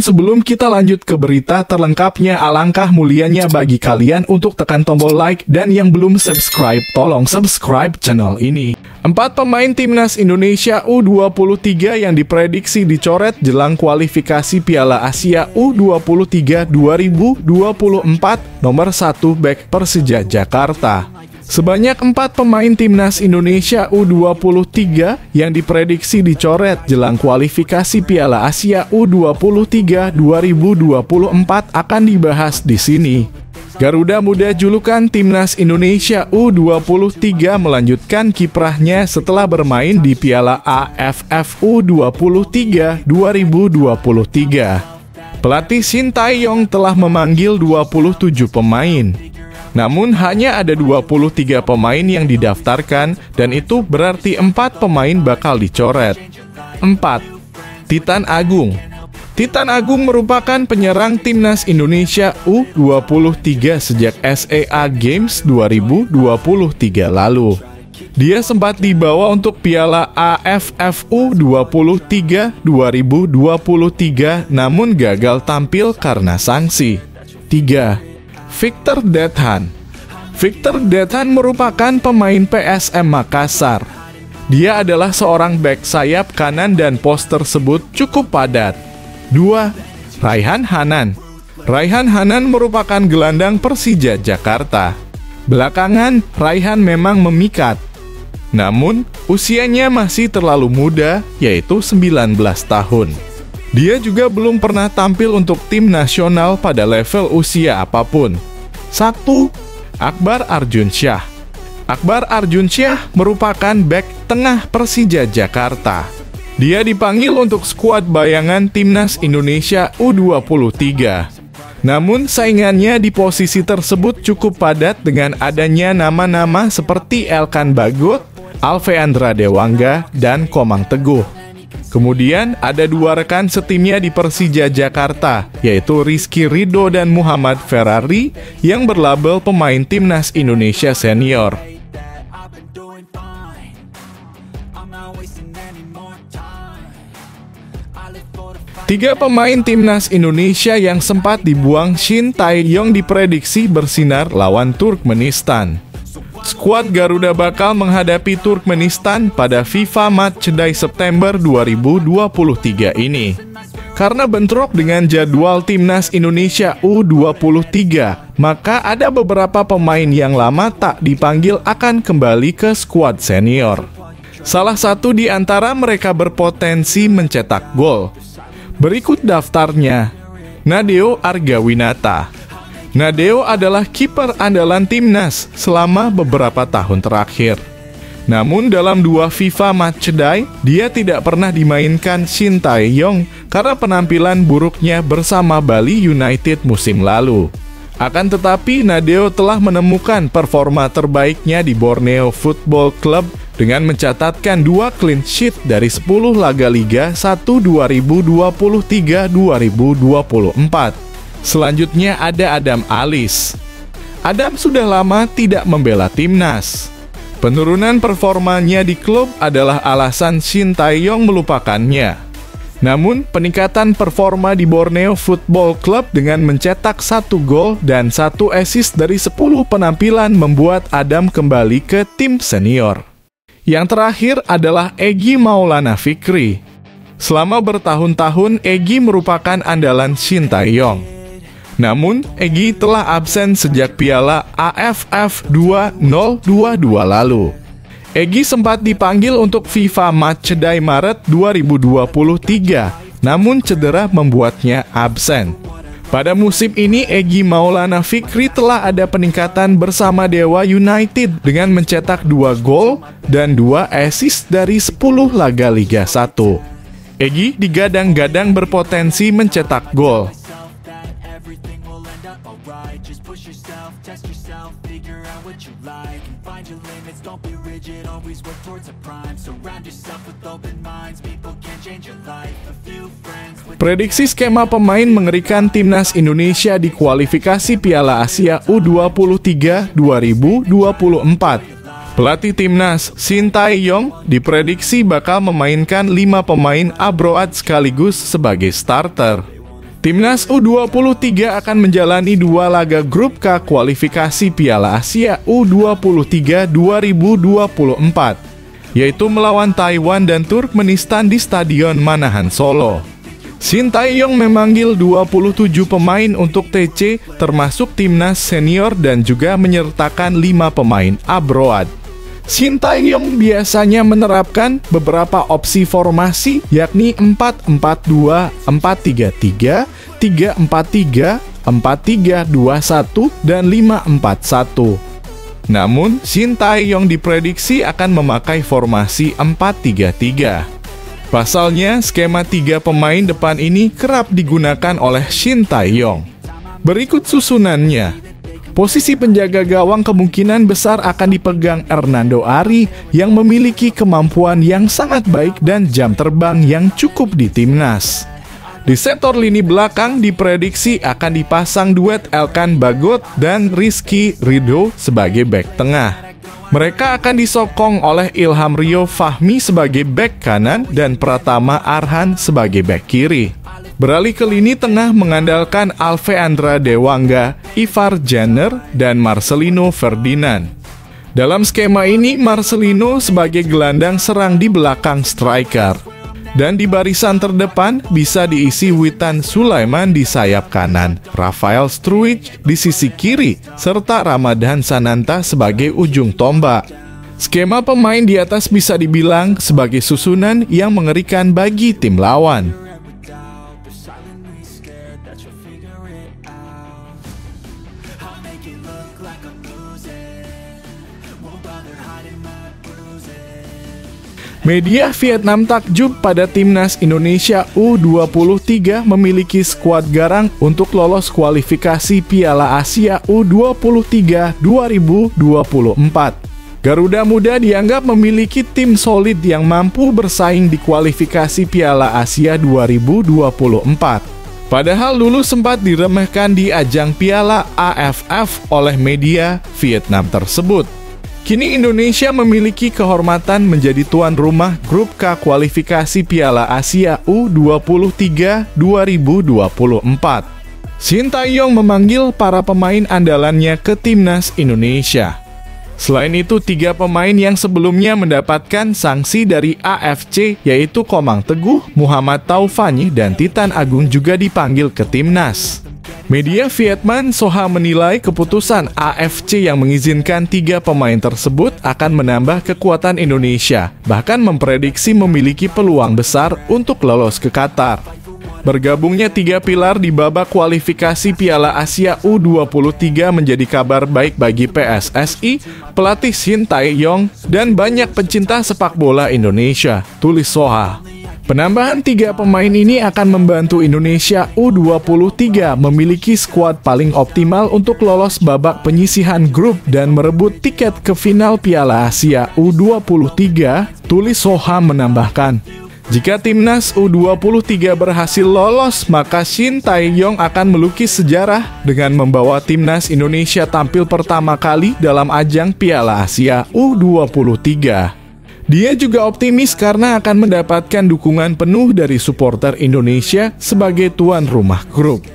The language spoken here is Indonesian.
sebelum kita lanjut ke berita terlengkapnya, alangkah mulianya bagi kalian untuk tekan tombol like, dan yang belum subscribe, tolong subscribe channel ini. 4 pemain timnas Indonesia U23 yang diprediksi dicoret jelang kualifikasi Piala Asia U23 2024, nomor 1 bek Persija Jakarta. Sebanyak 4 pemain timnas Indonesia U23 yang diprediksi dicoret jelang kualifikasi Piala Asia U23 2024 akan dibahas di sini. Garuda Muda julukan timnas Indonesia U23 melanjutkan kiprahnya setelah bermain di Piala AFF U23 2023. Pelatih Shin Tae-yong telah memanggil 27 pemain. Namun hanya ada 23 pemain yang didaftarkan, dan itu berarti 4 pemain bakal dicoret. 4. Titan Agung. Titan Agung merupakan penyerang timnas Indonesia U23 sejak SEA Games 2023 lalu. Dia sempat dibawa untuk Piala AFF U23 2023 namun gagal tampil karena sanksi. 3. Victor Dethan. Victor Dethan merupakan pemain PSM Makassar. Dia adalah seorang bek sayap kanan dan pos tersebut cukup padat. 2. Raihan Hanan. Raihan Hanan merupakan gelandang Persija Jakarta. Belakangan, Raihan memang memikat. Namun, usianya masih terlalu muda, yaitu 19 tahun. Dia juga belum pernah tampil untuk tim nasional pada level usia apapun. 1. Akbar Arjunsyah. Akbar Arjunsyah merupakan bek tengah Persija Jakarta. Dia dipanggil untuk skuad bayangan timnas Indonesia U23. Namun saingannya di posisi tersebut cukup padat dengan adanya nama-nama seperti Elkan Bagot, Alveandra Dewangga, dan Komang Teguh. Kemudian ada 2 rekan setimnya di Persija Jakarta, yaitu Rizky Ridho dan Muhammad Ferrari yang berlabel pemain timnas Indonesia senior. 3 pemain timnas Indonesia yang sempat dibuang Shin Tae-yong diprediksi bersinar lawan Turkmenistan. Skuad Garuda bakal menghadapi Turkmenistan pada FIFA Matchday September 2023 ini. Karena bentrok dengan jadwal timnas Indonesia U23, maka ada beberapa pemain yang lama tak dipanggil akan kembali ke skuad senior. Salah satu di antara mereka berpotensi mencetak gol. Berikut daftarnya. Nadeo Argawinata. Nadeo adalah kiper andalan timnas selama beberapa tahun terakhir. Namun dalam 2 FIFA Matchday, dia tidak pernah dimainkan Shin Tae-yong karena penampilan buruknya bersama Bali United musim lalu. Akan tetapi, Nadeo telah menemukan performa terbaiknya di Borneo Football Club dengan mencatatkan 2 clean sheet dari 10 laga Liga 1 2023-2024. Selanjutnya ada Adam Alis. Adam sudah lama tidak membela timnas. Penurunan performanya di klub adalah alasan Shin Tae-yong melupakannya. Namun, peningkatan performa di Borneo Football Club dengan mencetak 1 gol dan 1 assist dari 10 penampilan membuat Adam kembali ke tim senior. Yang terakhir adalah Egy Maulana Fikri. Selama bertahun-tahun, Egy merupakan andalan Shin Tae-yong. Namun, Egy telah absen sejak Piala AFF 2022 lalu. Egy sempat dipanggil untuk FIFA Matchday Maret 2023, namun cedera membuatnya absen. Pada musim ini, Egy Maulana Fikri telah ada peningkatan bersama Dewa United dengan mencetak 2 gol dan 2 assist dari 10 laga Liga 1. Egy digadang-gadang berpotensi mencetak gol. Prediksi skema pemain mengerikan timnas Indonesia di kualifikasi Piala Asia U23 2024. Pelatih timnas Shin Tae-yong diprediksi bakal memainkan 5 pemain abroad sekaligus sebagai starter. Timnas U23 akan menjalani 2 laga grup K kualifikasi Piala Asia U23 2024, yaitu melawan Taiwan dan Turkmenistan di Stadion Manahan Solo. Shin Tae-yong memanggil 27 pemain untuk TC, termasuk timnas senior dan juga menyertakan 5 pemain abroad. Shin Tae-yong biasanya menerapkan beberapa opsi formasi, yakni 4-4-2, 4-3-3, 3-4-3, 4-3-2-1, dan 5-4-1. Namun, Shin Tae-yong diprediksi akan memakai formasi 4-3-3. Pasalnya, skema 3 pemain depan ini kerap digunakan oleh Shin Tae-yong. Berikut susunannya. Posisi penjaga gawang kemungkinan besar akan dipegang Hernando Ari yang memiliki kemampuan yang sangat baik dan jam terbang yang cukup di timnas. Di sektor lini belakang diprediksi akan dipasang duet Elkan Bagot dan Rizky Ridho sebagai bek tengah. Mereka akan disokong oleh Ilham Rio Fahmi sebagai bek kanan dan Pratama Arhan sebagai bek kiri. Beralih ke lini tengah mengandalkan Alveandra Dewangga, Ivar Jenner, dan Marcelino Ferdinand. Dalam skema ini, Marcelino sebagai gelandang serang di belakang striker. Dan di barisan terdepan bisa diisi Witan Sulaiman di sayap kanan, Rafael Struij di sisi kiri, serta Ramadan Sananta sebagai ujung tombak. Skema pemain di atas bisa dibilang sebagai susunan yang mengerikan bagi tim lawan. Media Vietnam takjub pada timnas Indonesia U23 memiliki skuad garang untuk lolos kualifikasi Piala Asia U23 2024. Garuda Muda dianggap memiliki tim solid yang mampu bersaing di kualifikasi Piala Asia 2024. Padahal dulu sempat diremehkan di ajang Piala AFF oleh media Vietnam tersebut. Kini Indonesia memiliki kehormatan menjadi tuan rumah grup K kualifikasi Piala Asia U23 2024. Shin Tae-yong memanggil para pemain andalannya ke timnas Indonesia. Selain itu, 3 pemain yang sebelumnya mendapatkan sanksi dari AFC, yaitu Komang Teguh, Muhammad Taufani, dan Titan Agung juga dipanggil ke timnas. Media Vietnam Soha menilai keputusan AFC yang mengizinkan 3 pemain tersebut akan menambah kekuatan Indonesia, bahkan memprediksi memiliki peluang besar untuk lolos ke Qatar. Bergabungnya 3 pilar di babak kualifikasi Piala Asia U23 menjadi kabar baik bagi PSSI, pelatih Shin Tae-yong, dan banyak pencinta sepak bola Indonesia, tulis Soha. Penambahan 3 pemain ini akan membantu Indonesia U23 memiliki skuad paling optimal untuk lolos babak penyisihan grup dan merebut tiket ke final Piala Asia U23, tulis Soha menambahkan. Jika timnas U23 berhasil lolos, maka Shin Tae-yong akan melukis sejarah dengan membawa timnas Indonesia tampil pertama kali dalam ajang Piala Asia U23. Dia juga optimis karena akan mendapatkan dukungan penuh dari supporter Indonesia sebagai tuan rumah grup.